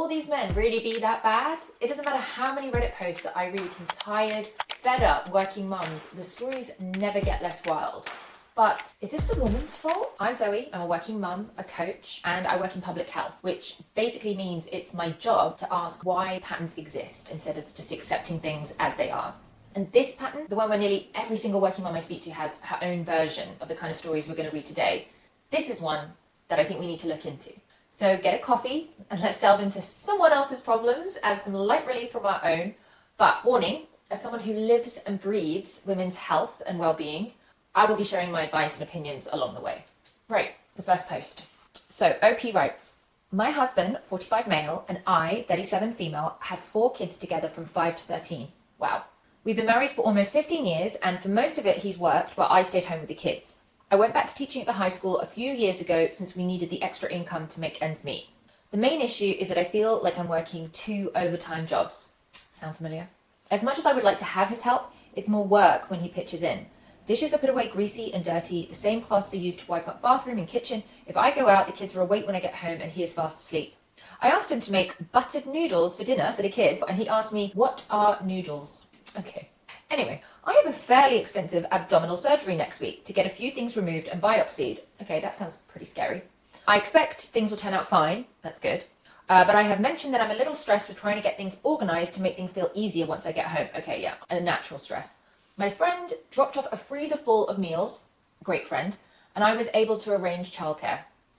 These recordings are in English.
all these men really be that bad? It doesn't matter how many Reddit posts that I read from tired, fed up working mums, the stories never get less wild. But is this the woman's fault? I'm Zoe, I'm a working mum, a coach, and I work in public health, which basically means it's my job to ask why patterns exist instead of just accepting things as they are. And this pattern, the one where nearly every single working mum I speak to has her own version of the kind of stories we're going to read today, this is one that I think we need to look into. So get a coffee and let's delve into someone else's problems as some light relief from our own. But warning, as someone who lives and breathes women's health and well-being, I will be sharing my advice and opinions along the way. Right, the first post. So OP writes, my husband, 45 male, and I, 37 female, have 4 kids together from 5 to 13. Wow. We've been married for almost 15 years, and for most of it he's worked, while I stayed home with the kids. I went back to teaching at the high school a few years ago since we needed the extra income to make ends meet. The main issue is that I feel like I'm working 2 overtime jobs. Sound familiar? As much as I would like to have his help, it's more work when he pitches in. Dishes are put away greasy and dirty, the same cloths are used to wipe up bathroom and kitchen. If I go out, the kids are awake when I get home and he is fast asleep. I asked him to make buttered noodles for dinner for the kids, and he asked me, what are noodles? Okay. Anyway, I have a fairly extensive abdominal surgery next week to get a few things removed and biopsied. Okay, that sounds pretty scary. I expect things will turn out fine. That's good. But I have mentioned that I'm a little stressed with trying to get things organised to make things feel easier once I get home. Okay, yeah, a natural stress. My friend dropped off a freezer full of meals, great friend, and I was able to arrange childcare.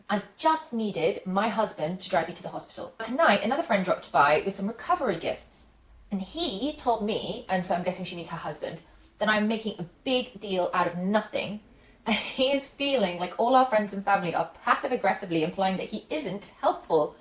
I just needed my husband to drive me to the hospital. Tonight, another friend dropped by with some recovery gifts. And he told me, and so I'm guessing she means her husband, that I'm making a big deal out of nothing. And he is feeling like all our friends and family are passive-aggressively implying that he isn't helpful.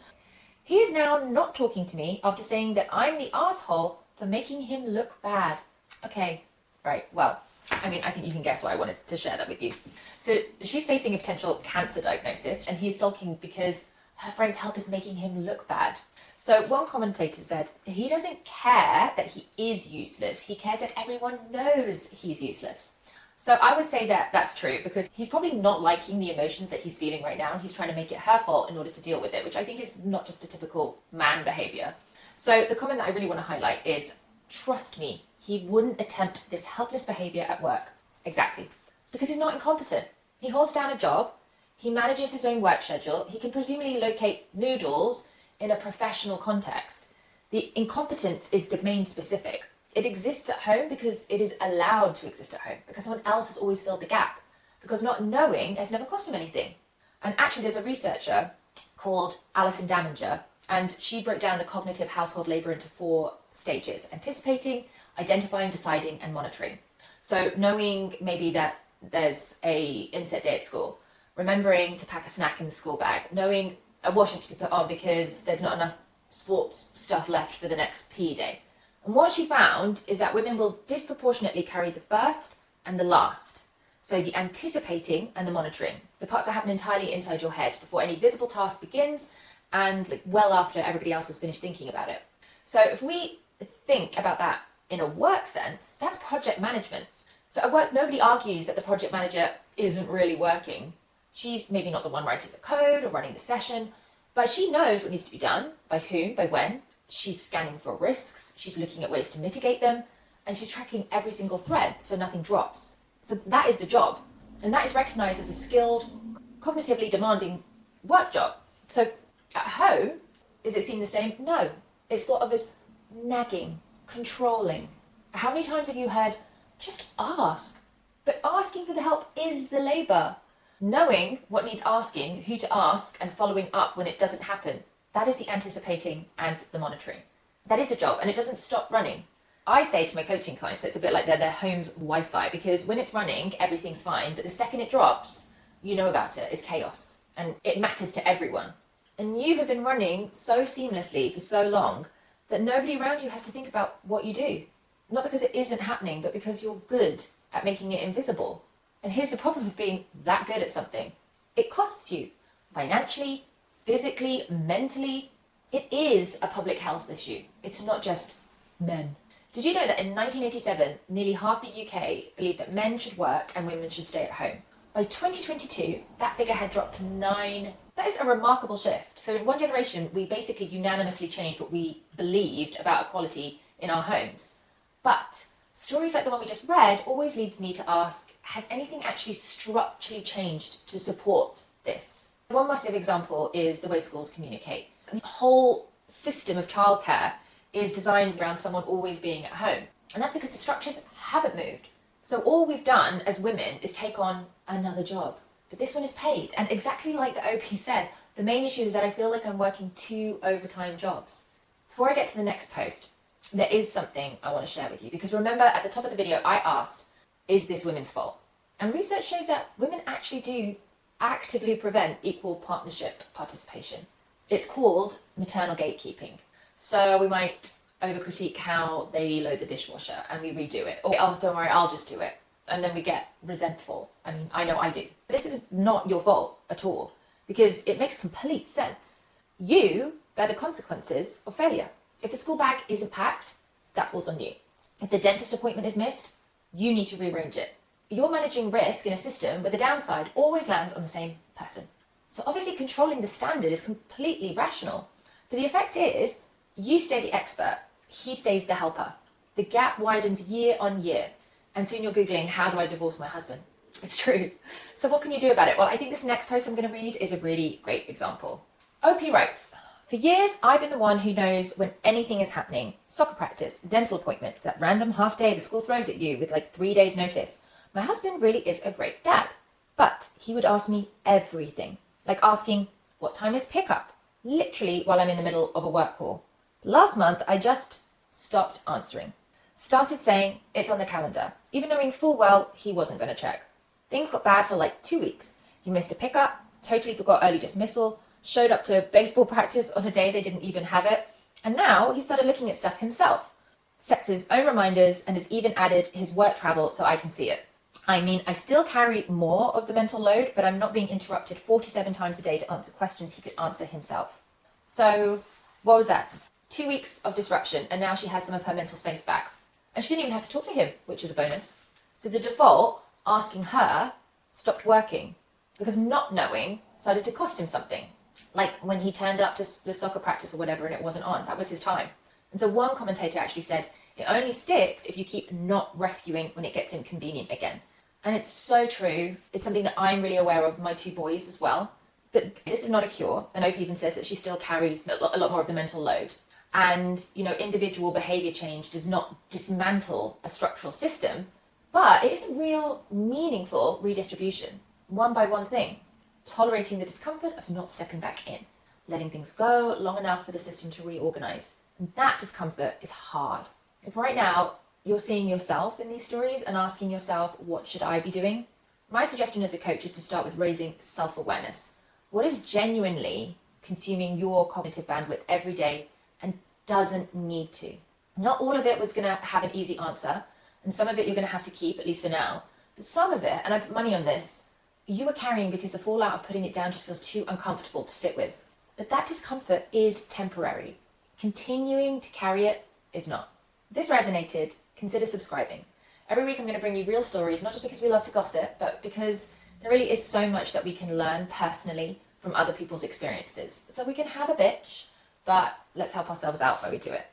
He is now not talking to me after saying that I'm the asshole for making him look bad. Okay, right, well, I mean, I think you can guess why I wanted to share that with you. So she's facing a potential cancer diagnosis, and he's sulking because her friend's help is making him look bad. So one commentator said, he doesn't care that he is useless, he cares that everyone knows he's useless. So I would say that that's true, because he's probably not liking the emotions that he's feeling right now, and he's trying to make it her fault in order to deal with it, which I think is not just a typical man behaviour. So the comment that I really want to highlight is, trust me, he wouldn't attempt this helpless behaviour at work. Exactly. Because he's not incompetent. He holds down a job, he manages his own work schedule, he can presumably locate noodles in a professional context. The incompetence is domain specific. It exists at home because it is allowed to exist at home, because someone else has always filled the gap, because not knowing has never cost him anything. And actually there's a researcher called Alison Daminger, and she broke down the cognitive household labour into 4 stages: anticipating, identifying, deciding, and monitoring. So knowing maybe that there's a inset day at school, remembering to pack a snack in the school bag, knowing a wash has to be put on because there's not enough sports stuff left for the next PE day. And what she found is that women will disproportionately carry the first and the last. So the anticipating and the monitoring, the parts that happen entirely inside your head before any visible task begins, and well after everybody else has finished thinking about it. So if we think about that in a work sense, that's project management. So at work, nobody argues that the project manager isn't really working. She's maybe not the one writing the code or running the session, but she knows what needs to be done, by whom, by when. She's scanning for risks, she's looking at ways to mitigate them, and she's tracking every single thread so nothing drops. So that is the job, and that is recognised as a skilled, cognitively demanding work job. So at home, is it seen the same? No. It's thought of as nagging, controlling. How many times have you heard, just ask? But asking for the help is the labour. Knowing what needs asking, who to ask, and following up when it doesn't happen, that is the anticipating and the monitoring. That is a job, and it doesn't stop running. I say to my coaching clients, it's a bit like they're their home's Wi-Fi, because when it's running, everything's fine, but the second it drops, you know about it, it's chaos, and it matters to everyone. And you have been running so seamlessly for so long that nobody around you has to think about what you do. Not because it isn't happening, but because you're good at making it invisible. And here's the problem with being that good at something. It costs you financially, physically, mentally. It is a public health issue. It's not just men. Did you know that in 1987, nearly half the UK believed that men should work and women should stay at home? By 2022, that figure had dropped to 9%. That is a remarkable shift. So in one generation, we basically unanimously changed what we believed about equality in our homes. But stories like the one we just read always leads me to ask, has anything actually structurally changed to support this? One massive example is the way schools communicate. The whole system of childcare is designed around someone always being at home. And that's because the structures haven't moved. So all we've done as women is take on another job. But this one is paid. And exactly like the OP said, the main issue is that I feel like I'm working 2 overtime jobs. Before I get to the next post, there is something I want to share with you. Because remember, at the top of the video, I asked, is this women's fault? And research shows that women actually do actively prevent equal partnership participation. It's called maternal gatekeeping. So we might over-critique how they load the dishwasher and we redo it. Or, oh, don't worry, I'll just do it. And then we get resentful. I mean, I know I do. This is not your fault at all, because it makes complete sense. You bear the consequences of failure. If the school bag isn't packed, that falls on you. If the dentist appointment is missed, you need to rearrange it. You're managing risk in a system where the downside always lands on the same person. So obviously controlling the standard is completely rational. But the effect is, you stay the expert, he stays the helper. The gap widens year on year. And soon you're Googling, how do I divorce my husband? It's true. So what can you do about it? Well, I think this next post I'm going to read is a really great example. OP writes, for years, I've been the one who knows when anything is happening. Soccer practice, dental appointments, that random half day the school throws at you with like 3 days notice. My husband really is a great dad. But he would ask me everything. Like asking, what time is pickup? Literally while I'm in the middle of a work call. Last month, I just stopped answering. Started saying, it's on the calendar, even knowing full well he wasn't going to check. Things got bad for like 2 weeks. He missed a pickup, totally forgot early dismissal, showed up to baseball practice on a day they didn't even have it, and now he started looking at stuff himself. Sets his own reminders and has even added his work travel so I can see it. I mean, I still carry more of the mental load, but I'm not being interrupted 47 times a day to answer questions he could answer himself. So, what was that? 2 weeks of disruption, and now she has some of her mental space back. And she didn't even have to talk to him, which is a bonus. So the default, asking her, stopped working because not knowing started to cost him something. Like when he turned up to the soccer practice or whatever and it wasn't on, that was his time. And so one commentator actually said, it only sticks if you keep not rescuing when it gets inconvenient again. And it's so true. It's something that I'm really aware of my 2 boys as well. But this is not a cure. And Opie even says that she still carries a lot more of the mental load. And, individual behavior change does not dismantle a structural system, but it is a real meaningful redistribution, one by one thing, tolerating the discomfort of not stepping back in, letting things go long enough for the system to reorganize. And that discomfort is hard. If right now you're seeing yourself in these stories and asking yourself, what should I be doing? My suggestion as a coach is to start with raising self-awareness. What is genuinely consuming your cognitive bandwidth every day and doesn't need to? Not all of it was going to have an easy answer, and some of it you're going to have to keep, at least for now. But some of it, and I put money on this, you are carrying because the fallout of putting it down just feels too uncomfortable to sit with. But that discomfort is temporary. Continuing to carry it is not. If this resonated, consider subscribing. Every week I'm going to bring you real stories, not just because we love to gossip, but because there really is so much that we can learn personally from other people's experiences. So we can have a bitch, but let's help ourselves out while we do it.